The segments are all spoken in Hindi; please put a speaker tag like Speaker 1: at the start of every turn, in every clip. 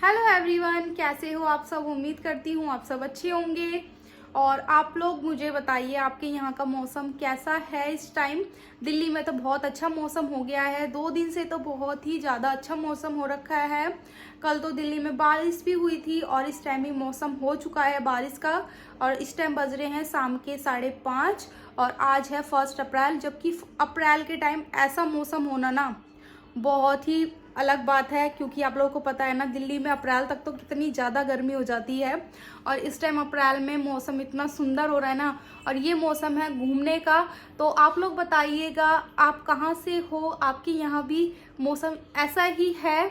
Speaker 1: हेलो एवरीवन, कैसे हो आप सब। उम्मीद करती हूँ आप सब अच्छे होंगे। और आप लोग मुझे बताइए आपके यहाँ का मौसम कैसा है इस टाइम। दिल्ली में तो बहुत अच्छा मौसम हो गया है, 2 दिन से तो बहुत ही ज़्यादा अच्छा मौसम हो रखा है। कल तो दिल्ली में बारिश भी हुई थी और इस टाइम भी मौसम हो चुका है बारिश का। और इस टाइम बज रहे हैं शाम के 5:30 और आज है 1 अप्रैल। जबकि अप्रैल के टाइम ऐसा मौसम होना ना बहुत ही अलग बात है, क्योंकि आप लोगों को पता है ना दिल्ली में अप्रैल तक तो कितनी ज़्यादा गर्मी हो जाती है। और इस टाइम अप्रैल में मौसम इतना सुंदर हो रहा है ना, और ये मौसम है घूमने का। तो आप लोग बताइएगा आप कहाँ से हो, आपके यहाँ भी मौसम ऐसा ही है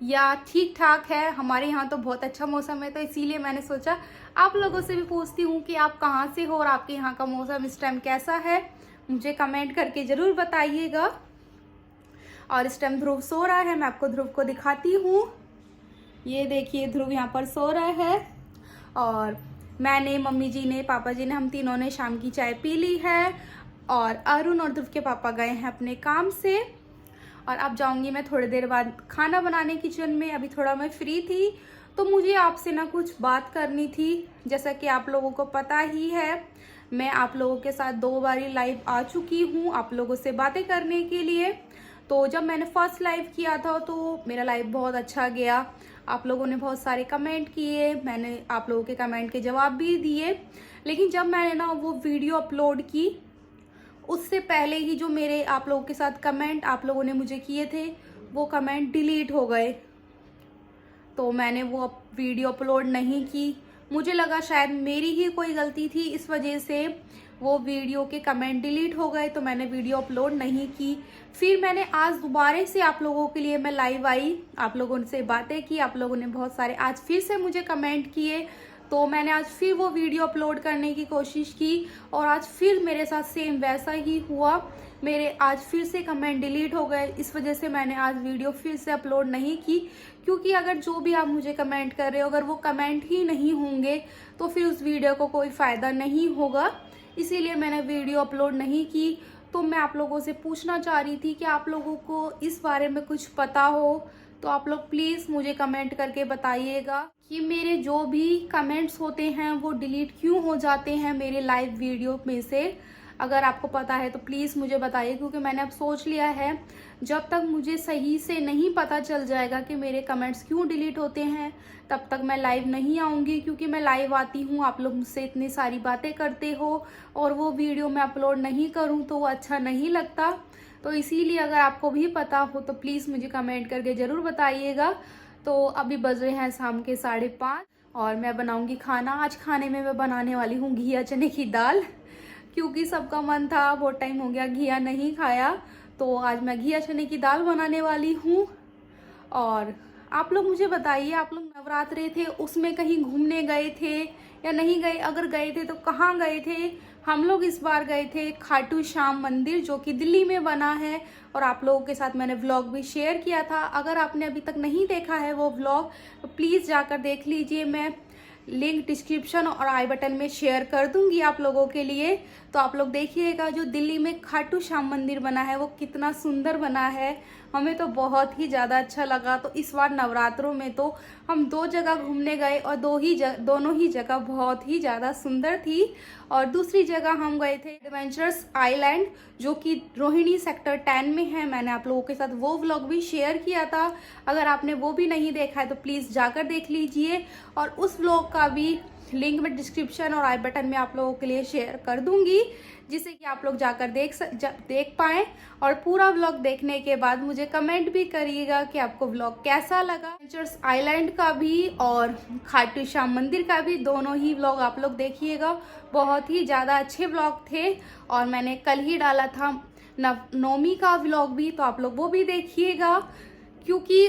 Speaker 1: या ठीक ठाक है। हमारे यहाँ तो बहुत अच्छा मौसम है, तो इसीलिए मैंने सोचा आप लोगों से भी पूछती हूँ कि आप कहाँ से हो और आपके यहाँ का मौसम इस टाइम कैसा है। मुझे कमेंट करके ज़रूर बताइएगा। और इस टाइम ध्रुव सो रहा है, मैं आपको ध्रुव को दिखाती हूँ। ये देखिए ध्रुव यहाँ पर सो रहा है। और मैंने, मम्मी जी ने, पापा जी ने, हम तीनों ने शाम की चाय पी ली है। और अरुण और ध्रुव के पापा गए हैं अपने काम से। और अब जाऊंगी मैं थोड़ी देर बाद खाना बनाने किचन में। अभी थोड़ा मैं फ्री थी तो मुझे आपसे ना कुछ बात करनी थी। जैसा कि आप लोगों को पता ही है, मैं आप लोगों के साथ 2 बारी लाइव आ चुकी हूँ आप लोगों से बातें करने के लिए। तो जब मैंने फर्स्ट लाइव किया था तो मेरा लाइव बहुत अच्छा गया। आप लोगों ने बहुत सारे कमेंट किए, मैंने आप लोगों के कमेंट के जवाब भी दिए। लेकिन जब मैंने ना वो वीडियो अपलोड की, उससे पहले ही जो मेरे आप लोगों के साथ कमेंट आप लोगों ने मुझे किए थे, वो कमेंट डिलीट हो गए। तो मैंने वो वीडियो अपलोड नहीं की। मुझे लगा शायद मेरी ही कोई गलती थी, इस वजह से वो वीडियो के कमेंट डिलीट हो गए, तो मैंने वीडियो अपलोड नहीं की। फिर मैंने आज दोबारा से आप लोगों के लिए मैं लाइव आई, आप लोगों से बातें की। आप लोगों ने बहुत सारे आज फिर से मुझे कमेंट किए, तो मैंने आज फिर वो वीडियो अपलोड करने की कोशिश की। और आज फिर मेरे साथ सेम वैसा ही हुआ, मेरे आज फिर से कमेंट डिलीट हो गए। इस वजह से मैंने आज वीडियो फिर से अपलोड नहीं की। क्योंकि अगर जो भी आप मुझे कमेंट कर रहे हो, अगर वो कमेंट ही नहीं होंगे तो फिर उस वीडियो को कोई फ़ायदा नहीं होगा। इसीलिए मैंने वीडियो अपलोड नहीं की। तो मैं आप लोगों से पूछना चाह रही थी कि आप लोगों को इस बारे में कुछ पता हो तो आप लोग प्लीज़ मुझे कमेंट करके बताइएगा कि मेरे जो भी कमेंट्स होते हैं वो डिलीट क्यों हो जाते हैं मेरे लाइव वीडियो में से। अगर आपको पता है तो प्लीज़ मुझे बताइए, क्योंकि मैंने अब सोच लिया है जब तक मुझे सही से नहीं पता चल जाएगा कि मेरे कमेंट्स क्यों डिलीट होते हैं, तब तक मैं लाइव नहीं आऊँगी। क्योंकि मैं लाइव आती हूँ, आप लोग मुझसे इतनी सारी बातें करते हो और वो वीडियो मैं अपलोड नहीं करूँ तो वो अच्छा नहीं लगता। तो इसीलिए अगर आपको भी पता हो तो प्लीज़ मुझे कमेंट करके ज़रूर बताइएगा। तो अभी बज रहे हैं शाम के 5:30 और मैं बनाऊंगी खाना। आज खाने में मैं बनाने वाली हूँ घिया चने की दाल, क्योंकि सबका मन था, बहुत टाइम हो गया घिया नहीं खाया। तो आज मैं घिया चने की दाल बनाने वाली हूँ। और आप लोग मुझे बताइए, आप लोग नवरात्रे थे उसमें कहीं घूमने गए थे या नहीं गए? अगर गए थे तो कहाँ गए थे? हम लोग इस बार गए थे खाटू श्याम मंदिर, जो कि दिल्ली में बना है। और आप लोगों के साथ मैंने व्लॉग भी शेयर किया था। अगर आपने अभी तक नहीं देखा है वो व्लॉग तो प्लीज़ जाकर देख लीजिए। मैं लिंक डिस्क्रिप्शन और आई बटन में शेयर कर दूंगी आप लोगों के लिए। तो आप लोग देखिएगा जो दिल्ली में खाटू श्याम मंदिर बना है वो कितना सुंदर बना है। हमें तो बहुत ही ज़्यादा अच्छा लगा। तो इस बार नवरात्रों में तो हम 2 जगह घूमने गए और दोनों ही जगह बहुत ही ज़्यादा सुंदर थी। और दूसरी जगह हम गए थे एडवेंचरस आइलैंड, जो कि रोहिणी सेक्टर 10 में है। मैंने आप लोगों के साथ वो व्लॉग भी शेयर किया था। अगर आपने वो भी नहीं देखा है तो प्लीज़ जाकर देख लीजिए। और उस व्लॉग का भी लिंक मैं डिस्क्रिप्शन और आई बटन में आप लोगों के लिए शेयर कर दूंगी, जिससे कि आप लोग जाकर देख पाएँ। और पूरा व्लॉग देखने के बाद मुझे कमेंट भी करिएगा कि आपको व्लॉग कैसा लगा। एडवेंचर्स आइलैंड का भी और खाटू श्याम मंदिर का भी, दोनों ही व्लॉग आप लोग देखिएगा। बहुत ही ज़्यादा अच्छे व्लॉग थे। और मैंने कल ही डाला था नवमी का व्लॉग भी, तो आप लोग वो भी देखिएगा। क्योंकि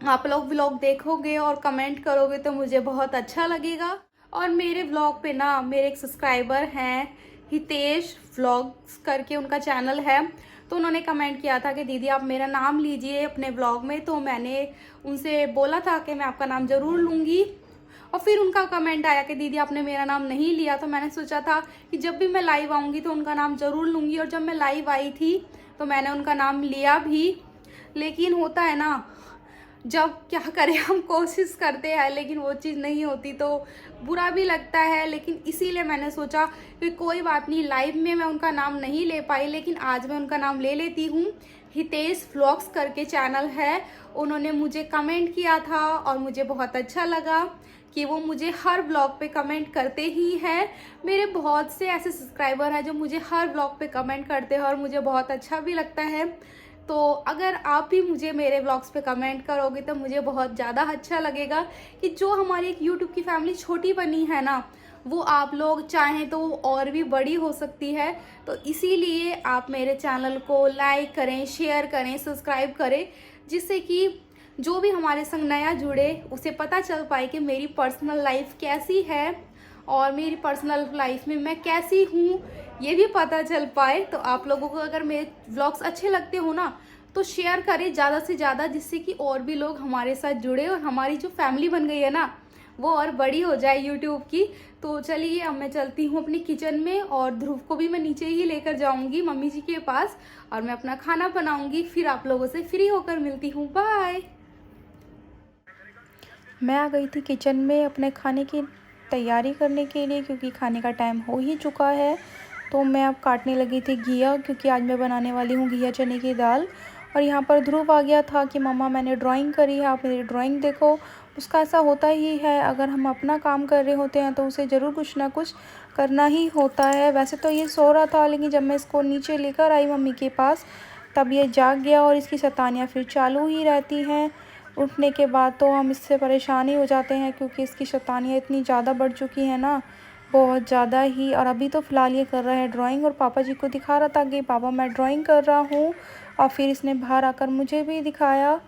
Speaker 1: आप लोग व्लॉग देखोगे और कमेंट करोगे तो मुझे बहुत अच्छा लगेगा। और मेरे व्लॉग पे ना मेरे एक सब्सक्राइबर हैं, हितेश व्लॉग्स करके उनका चैनल है। तो उन्होंने कमेंट किया था कि दीदी आप मेरा नाम लीजिए अपने व्लॉग में। तो मैंने उनसे बोला था कि मैं आपका नाम ज़रूर लूँगी। और फिर उनका कमेंट आया कि दीदी आपने मेरा नाम नहीं लिया। तो मैंने सोचा था कि जब भी मैं लाइव आऊँगी तो उनका नाम ज़रूर लूँगी। और जब मैं लाइव आई थी तो मैंने उनका नाम लिया भी। लेकिन होता है ना, जब क्या करें हम कोशिश करते हैं लेकिन वो चीज़ नहीं होती तो बुरा भी लगता है। लेकिन इसीलिए मैंने सोचा कि कोई बात नहीं, लाइव में मैं उनका नाम नहीं ले पाई लेकिन आज मैं उनका नाम ले लेती हूँ। हितेश व्लॉग्स करके चैनल है, उन्होंने मुझे कमेंट किया था और मुझे बहुत अच्छा लगा कि वो मुझे हर ब्लॉग पे कमेंट करते ही हैं। मेरे बहुत से ऐसे सब्सक्राइबर हैं जो मुझे हर ब्लॉग पे कमेंट करते हैं और मुझे बहुत अच्छा भी लगता है। तो अगर आप भी मुझे मेरे ब्लॉग्स पे कमेंट करोगे तो मुझे बहुत ज़्यादा अच्छा लगेगा कि जो हमारी एक यूट्यूब की फैमिली छोटी बनी है ना, वो आप लोग चाहें तो और भी बड़ी हो सकती है। तो इसीलिए आप मेरे चैनल को लाइक करें, शेयर करें, सब्सक्राइब करें, जिससे कि जो भी हमारे संग नया जुड़े उसे पता चल पाए कि मेरी पर्सनल लाइफ कैसी है और मेरी पर्सनल लाइफ में मैं कैसी हूँ, ये भी पता चल पाए। तो आप लोगों को अगर मेरे व्लॉग्स अच्छे लगते हो ना तो शेयर करें ज़्यादा से ज़्यादा, जिससे कि और भी लोग हमारे साथ जुड़े और हमारी जो फैमिली बन गई है ना वो और बड़ी हो जाए यूट्यूब की। तो चलिए अब मैं चलती हूँ अपनी किचन में और ध्रुव को भी मैं नीचे ही लेकर जाऊँगी मम्मी जी के पास और मैं अपना खाना बनाऊँगी। फिर आप लोगों से फ्री होकर मिलती हूँ। बाय।
Speaker 2: मैं आ गई थी किचन में अपने खाने की तैयारी करने के लिए, क्योंकि खाने का टाइम हो ही चुका है। तो मैं अब काटने लगी थी घिया, क्योंकि आज मैं बनाने वाली हूँ घिया चने की दाल। और यहाँ पर ध्रुव आ गया था कि मम्मा मैंने ड्राइंग करी है, आप मेरी ड्राइंग देखो। उसका ऐसा होता ही है, अगर हम अपना काम कर रहे होते हैं तो उसे ज़रूर कुछ ना कुछ करना ही होता है। वैसे तो ये सो रहा था, लेकिन जब मैं इसको नीचे लेकर आई मम्मी के पास तब ये जाग गया और इसकी शैतानियाँ फिर चालू ही रहती हैं। उठने के बाद तो हम इससे परेशान ही हो जाते हैं, क्योंकि इसकी शैतानियाँ इतनी ज़्यादा बढ़ चुकी हैं ना, बहुत ज़्यादा ही। और अभी तो फ़िलहाल ये कर रहा है ड्राइंग और पापा जी को दिखा रहा था कि पापा मैं ड्राइंग कर रहा हूँ। और फिर इसने बाहर आकर मुझे भी दिखाया।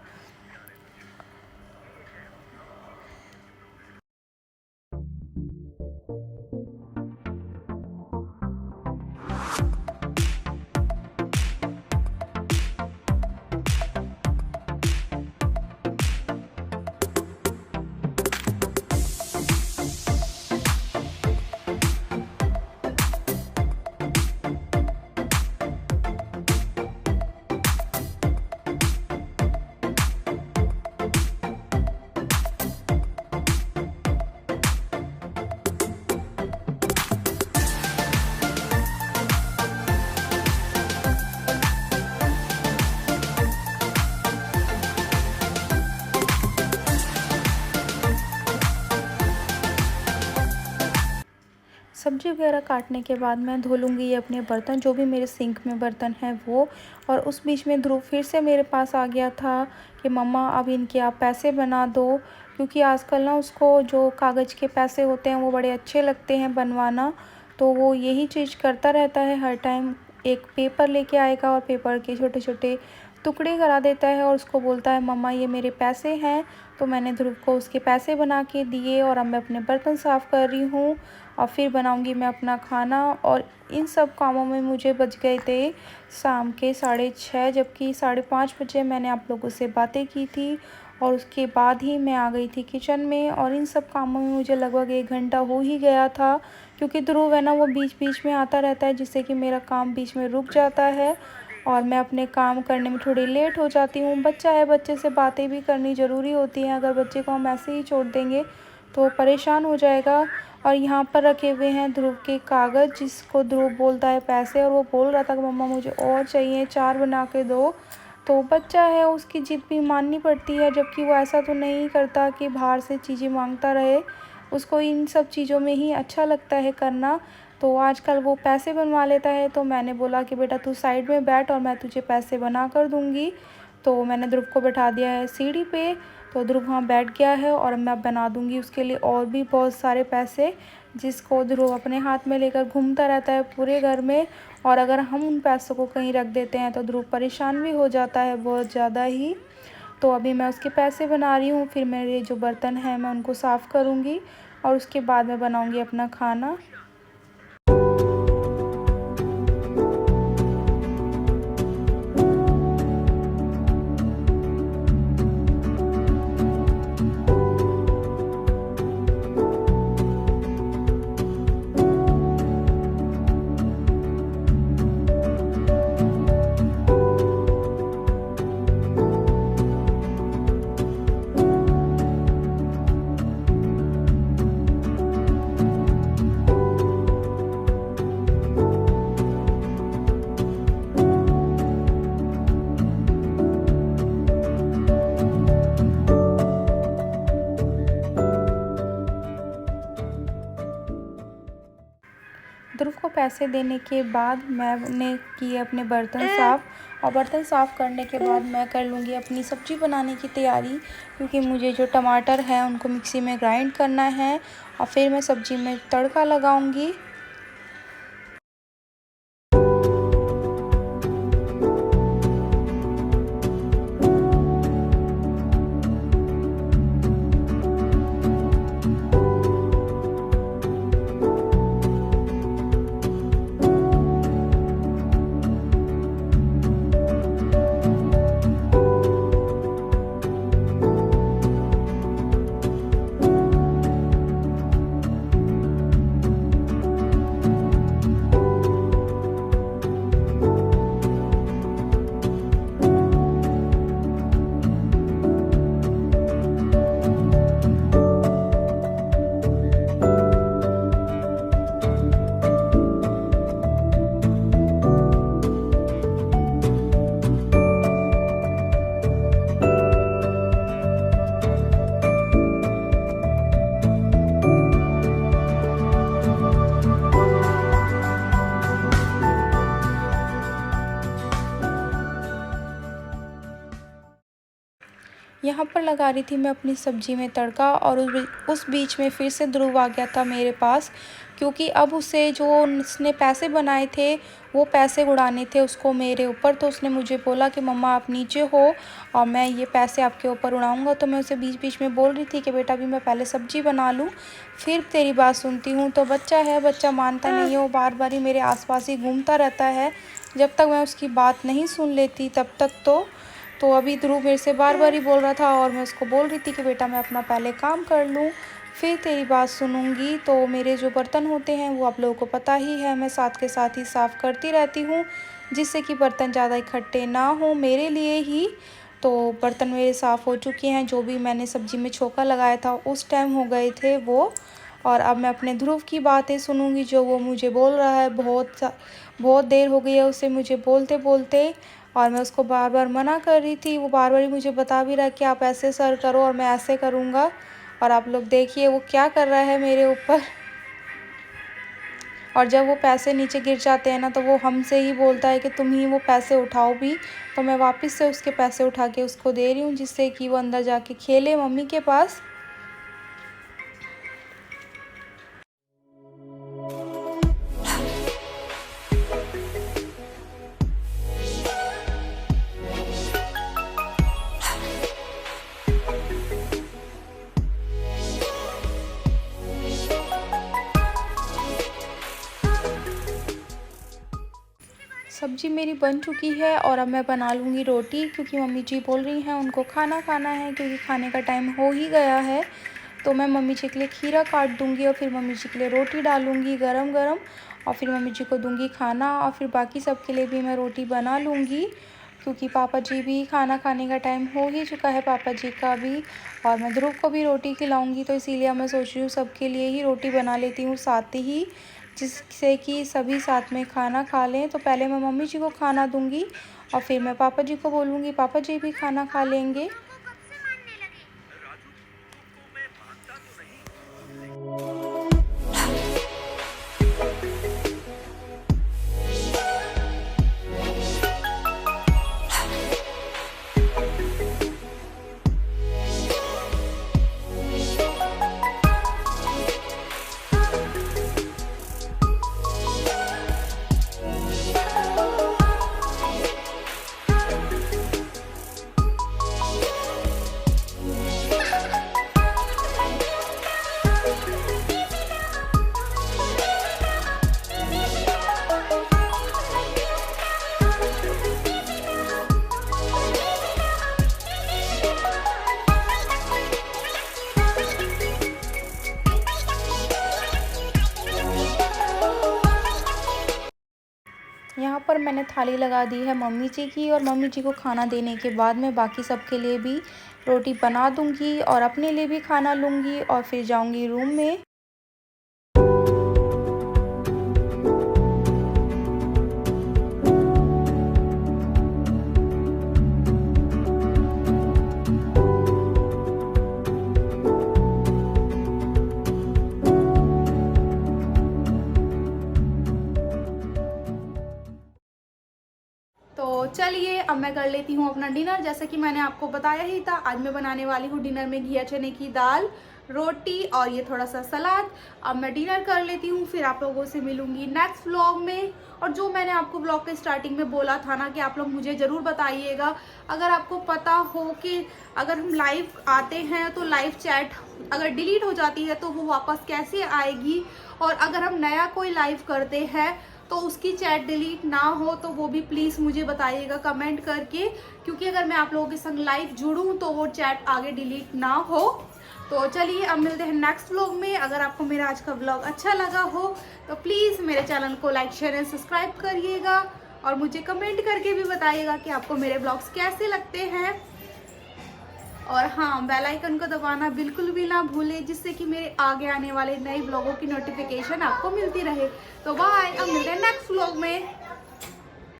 Speaker 2: सब्ज़ी वगैरह काटने के बाद मैं धो लूँगी ये अपने बर्तन, जो भी मेरे सिंक में बर्तन हैं वो। और उस बीच में ध्रुव फिर से मेरे पास आ गया था कि मम्मा अब इनके आप पैसे बना दो, क्योंकि आजकल ना उसको जो कागज़ के पैसे होते हैं वो बड़े अच्छे लगते हैं बनवाना। तो वो यही चीज़ करता रहता है हर टाइम, एक पेपर लेके आएगा और पेपर के छोटे छोटे टुकड़े करा देता है और उसको बोलता है मम्मा ये मेरे पैसे हैं। तो मैंने ध्रुव को उसके पैसे बना के दिए और अब मैं अपने बर्तन साफ़ कर रही हूँ और फिर बनाऊँगी मैं अपना खाना। और इन सब कामों में मुझे बज गए थे शाम के 6:30, जबकि 5:30 बजे मैंने आप लोगों से बातें की थी और उसके बाद ही मैं आ गई थी किचन में। और इन सब कामों में मुझे लगभग 1 घंटा हो ही गया था, क्योंकि ध्रुव है ना वो बीच बीच में आता रहता है, जिससे कि मेरा काम बीच में रुक जाता है और मैं अपने काम करने में थोड़ी लेट हो जाती हूँ। बच्चा है, बच्चे से बातें भी करनी ज़रूरी होती हैं, अगर बच्चे को हम ऐसे ही छोड़ देंगे तो परेशान हो जाएगा। और यहाँ पर रखे हुए हैं ध्रुव के कागज़, जिसको ध्रुव बोलता है पैसे, और वो बोल रहा था कि मम्मा मुझे और चाहिए, 4 बना के दो। तो बच्चा है, उसकी ज़िद भी माननी पड़ती है, जबकि वो ऐसा तो नहीं करता कि बाहर से चीज़ें मांगता रहे, उसको इन सब चीज़ों में ही अच्छा लगता है करना। तो आजकल वो पैसे बनवा लेता है। तो मैंने बोला कि बेटा तू साइड में बैठ और मैं तुझे पैसे बना कर दूँगी। तो मैंने ध्रुव को बैठा दिया है सीढ़ी पे, तो ध्रुव वहाँ बैठ गया है और मैं बना दूँगी उसके लिए और भी बहुत सारे पैसे, जिसको ध्रुव अपने हाथ में लेकर घूमता रहता है पूरे घर में। और अगर हम उन पैसों को कहीं रख देते हैं तो ध्रुव परेशान भी हो जाता है बहुत ज़्यादा ही। तो अभी मैं उसके पैसे बना रही हूँ, फिर मेरे जो बर्तन हैं मैं उनको साफ़ करूँगी और उसके बाद मैं बनाऊँगी अपना खाना। पैसे देने के बाद मैंने किए अपने बर्तन साफ़, और बर्तन साफ़ करने के बाद मैं कर लूँगी अपनी सब्ज़ी बनाने की तैयारी, क्योंकि मुझे जो टमाटर है उनको मिक्सी में ग्राइंड करना है और फिर मैं सब्ज़ी में तड़का लगाऊँगी। यहाँ पर लगा रही थी मैं अपनी सब्ज़ी में तड़का, और उस बीच में फिर से ध्रुव आ गया था मेरे पास, क्योंकि अब उसे जो उसने पैसे बनाए थे वो पैसे उड़ाने थे उसको मेरे ऊपर। तो उसने मुझे बोला कि मम्मा आप नीचे हो और मैं ये पैसे आपके ऊपर उड़ाऊँगा। तो मैं उसे बीच बीच में बोल रही थी कि बेटा अभी मैं पहले सब्ज़ी बना लूँ फिर तेरी बात सुनती हूँ। तो बच्चा है, बच्चा मानता नहीं है, वो बार बार ही मेरे आसपास ही घूमता रहता है। जब तक मैं उसकी बात नहीं सुन लेती तब तक तो अभी ध्रुव मेरे से बार बार ही बोल रहा था, और मैं उसको बोल रही थी कि बेटा मैं अपना पहले काम कर लूँ फिर तेरी बात सुनूंगी। तो मेरे जो बर्तन होते हैं वो आप लोगों को पता ही है, मैं साथ के साथ ही साफ़ करती रहती हूँ, जिससे कि बर्तन ज़्यादा इकट्ठे ना हो मेरे लिए ही। तो बर्तन मेरे साफ़ हो चुके हैं, जो भी मैंने सब्ज़ी में छोंका लगाया था उस टाइम हो गए थे वो। और अब मैं अपने ध्रुव की बातें सुनूंगी, जो वो मुझे बोल रहा है। बहुत देर हो गई है उसे मुझे बोलते बोलते, और मैं उसको बार बार मना कर रही थी। वो बार बार ही मुझे बता भी रहा है कि आप ऐसे सर करो और मैं ऐसे करूँगा। और आप लोग देखिए वो क्या कर रहा है मेरे ऊपर। और जब वो पैसे नीचे गिर जाते हैं ना, तो वो हमसे ही बोलता है कि तुम ही वो पैसे उठाओ भी। तो मैं वापस से उसके पैसे उठा के उसको दे रही हूँ, जिससे कि वो अंदर जाके खेले मम्मी के पास। सब्ज़ी मेरी बन चुकी है और अब मैं बना लूँगी रोटी, क्योंकि मम्मी जी बोल रही हैं उनको खाना खाना है, क्योंकि खाने का टाइम हो ही गया है। तो मैं मम्मी जी के लिए खीरा काट दूँगी और फिर मम्मी जी के लिए रोटी डालूँगी गरम गरम, और फिर मम्मी जी को दूँगी खाना, और फिर बाकी सब के लिए भी मैं रोटी बना लूँगी, क्योंकि पापा जी भी खाना खाने का टाइम हो ही चुका है पापा जी का भी। और मैं ध्रुव को भी रोटी खिलाऊँगी, तो इसीलिए मैं सोच रही हूँ सबके लिए ही रोटी बना लेती हूँ साथ ही, जिससे कि सभी साथ में खाना खा लें। तो पहले मैं मम्मी जी को खाना दूंगी और फिर मैं पापा जी को बोलूँगी, पापा जी भी खाना खा लेंगे। यहाँ पर मैंने थाली लगा दी है मम्मी जी की, और मम्मी जी को खाना देने के बाद मैं बाकी सबके लिए भी रोटी बना दूँगी और अपने लिए भी खाना लूँगी, और फिर जाऊँगी रूम में।
Speaker 1: मैं कर लेती हूँ अपना डिनर। जैसे कि मैंने आपको बताया ही था, आज मैं बनाने वाली हूँ डिनर में घिया चने की दाल, रोटी और ये थोड़ा सा सलाद। अब मैं डिनर कर लेती हूँ, फिर आप लोगों से मिलूंगी नेक्स्ट व्लॉग में। और जो मैंने आपको व्लॉग के स्टार्टिंग में बोला था ना कि आप लोग मुझे ज़रूर बताइएगा, अगर आपको पता हो कि अगर हम लाइव आते हैं तो लाइव चैट अगर डिलीट हो जाती है तो वो वापस कैसे आएगी, और अगर हम नया कोई लाइव करते हैं तो उसकी चैट डिलीट ना हो, तो वो भी प्लीज़ मुझे बताइएगा कमेंट करके, क्योंकि अगर मैं आप लोगों के संग लाइव जुड़ूं तो वो चैट आगे डिलीट ना हो। तो चलिए अब मिलते हैं नेक्स्ट व्लॉग में। अगर आपको मेरा आज का व्लॉग अच्छा लगा हो तो प्लीज़ मेरे चैनल को लाइक शेयर एंड सब्सक्राइब करिएगा, और मुझे कमेंट करके भी बताइएगा कि आपको मेरे व्लॉग्स कैसे लगते हैं। और हाँ, बेल आइकन को दबाना बिल्कुल भी ना भूलें, जिससे कि मेरे आगे आने वाले नए व्लॉगों की नोटिफिकेशन आपको मिलती रहे। तो बाय, अब मिलते हैं नेक्स्ट व्लॉग में।